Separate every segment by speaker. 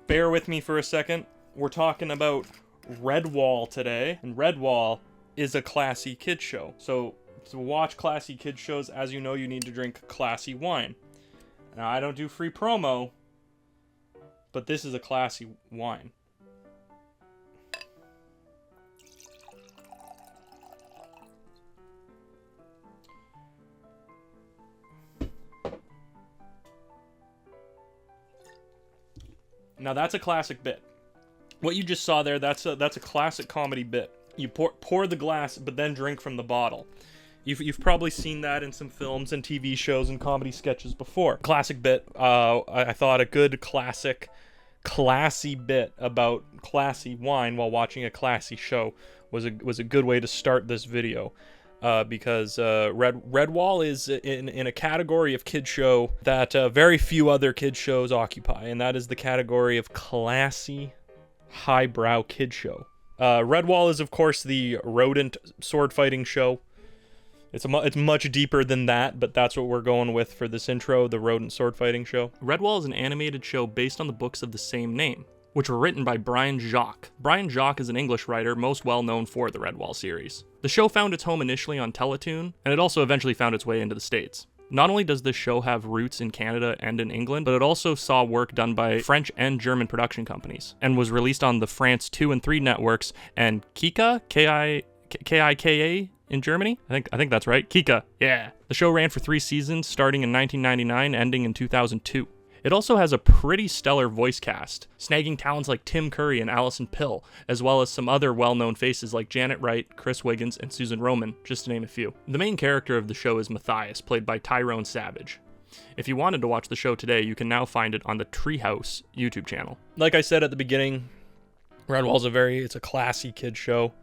Speaker 1: bear with me for a second. We're talking about Redwall today, and Redwall is a classy kid show. So to watch classy kid shows, as you know, you need to drink classy wine. Now, I don't do free promo, but this is a classy wine. Now that's a classic bit. What you just saw there, that's a classic comedy bit. You pour the glass, but then drink from the bottle. You've probably seen that in some films and TV shows and comedy sketches before. Classic bit. I thought a good classy bit about classy wine while watching a classy show was a good way to start this video. Because Redwall is in a category of kid show that very few other kid shows occupy, and that is the category of classy, highbrow kid show. Redwall is, of course, the rodent sword fighting show. It's much deeper than that, but that's what we're going with for this intro, the rodent sword fighting show. Redwall is an animated show based on the books of the same name, which were written by Brian Jacques. Brian Jacques is an English writer most well known for the Redwall series. The show found its home initially on Teletoon, and it also eventually found its way into the States. Not only does this show have roots in Canada and in England, but it also saw work done by French and German production companies, and was released on the France 2 and 3 networks and Kika, K-I-K-A, in Germany? I think that's right. Kika, yeah. The show ran for 3 seasons, starting in 1999, ending in 2002. It also has a pretty stellar voice cast, snagging talents like Tim Curry and Alison Pill, as well as some other well-known faces like Janet Wright, Chris Wiggins, and Susan Roman, just to name a few. The main character of the show is Matthias, played by Tyrone Savage. If you wanted to watch the show today, you can now find it on the Treehouse YouTube channel. Like I said at the beginning, Redwall's it's a classy kid show.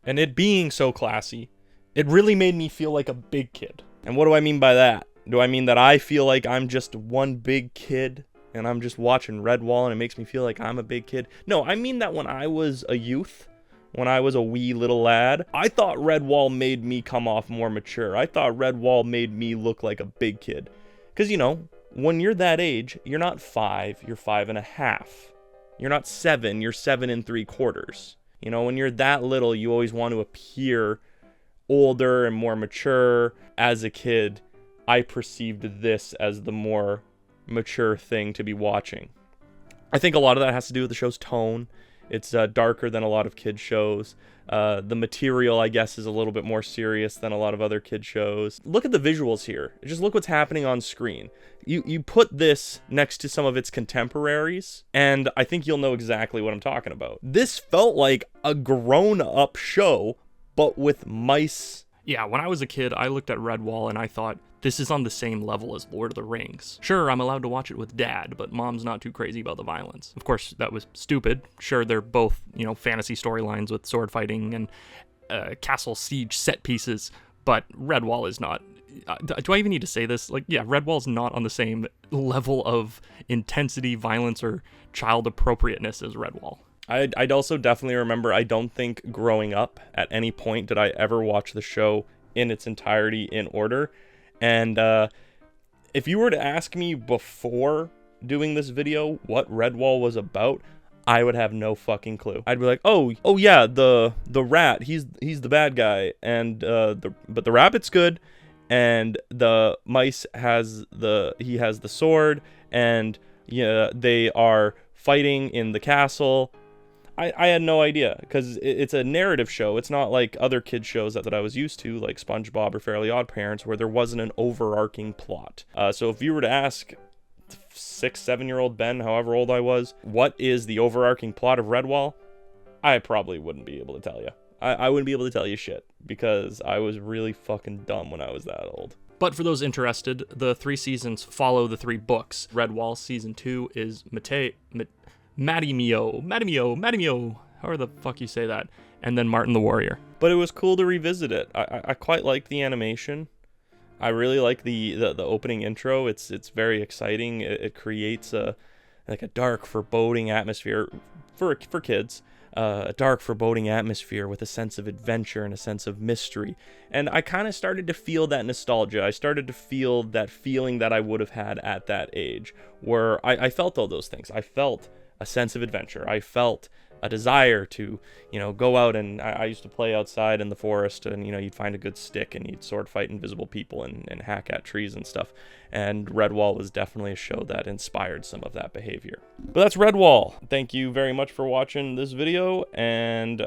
Speaker 1: And it being so classy, it really made me feel like a big kid. And what do I mean by that? Do I mean that I feel like I'm just one big kid and I'm just watching Redwall and it makes me feel like I'm a big kid? No, I mean that when I was a youth, when I was a wee little lad, I thought Redwall made me come off more mature. I thought Redwall made me look like a big kid. Because, you know, when you're that age, you're not 5, you're 5.5. You're not 7, you're 7 3/4. You know, when you're that little, you always want to appear older and more mature. As a kid, I perceived this as the more mature thing to be watching. I think a lot of that has to do with the show's tone. It's darker than a lot of kid shows. The material, I guess, is a little bit more serious than a lot of other kid shows. Look at the visuals here. Just look what's happening on screen. You put this next to some of its contemporaries, and I think you'll know exactly what I'm talking about. This felt like a grown-up show, but with mice. Yeah, when I was a kid, I looked at Redwall and I thought, this is on the same level as Lord of the Rings. Sure, I'm allowed to watch it with Dad, but Mom's not too crazy about the violence. Of course, that was stupid. Sure, they're both, fantasy storylines with sword fighting and castle siege set pieces, but Redwall is not. Do I even need to say this? Redwall's not on the same level of intensity, violence, or child appropriateness as Redwall. I'd also definitely remember, I don't think growing up at any point did I ever watch the show in its entirety in order. And if you were to ask me before doing this video what Redwall was about, I would have no fucking clue. I'd be like, oh yeah, the rat, he's the bad guy, and but the rabbit's good, and the mice has the sword, and yeah, they are fighting in the castle. I had no idea, because it's a narrative show. It's not like other kids shows that I was used to, like SpongeBob or Fairly Odd Parents, where there wasn't an overarching plot. So if you were to ask 6-7-year-old Ben, however old I was, what is the overarching plot of Redwall, I probably wouldn't be able to tell you. I wouldn't be able to tell you shit, because I was really fucking dumb when I was that old. But for those interested, the 3 seasons follow the 3 books. Redwall Season 2 is Matty Mio, however the fuck you say that, and then Martin the Warrior. But it was cool to revisit it. I quite liked the animation. I really like the opening intro. It's very exciting. It creates a dark, foreboding atmosphere for kids. a dark, foreboding atmosphere with a sense of adventure and a sense of mystery. And I kind of started to feel that nostalgia. I started to feel that feeling that I would have had at that age, where I felt all those things. I felt a sense of adventure. I felt a desire to, go out, and I used to play outside in the forest, and, you'd find a good stick and you'd sword fight invisible people and hack at trees and stuff. And Redwall was definitely a show that inspired some of that behavior. But that's Redwall. Thank you very much for watching this video, and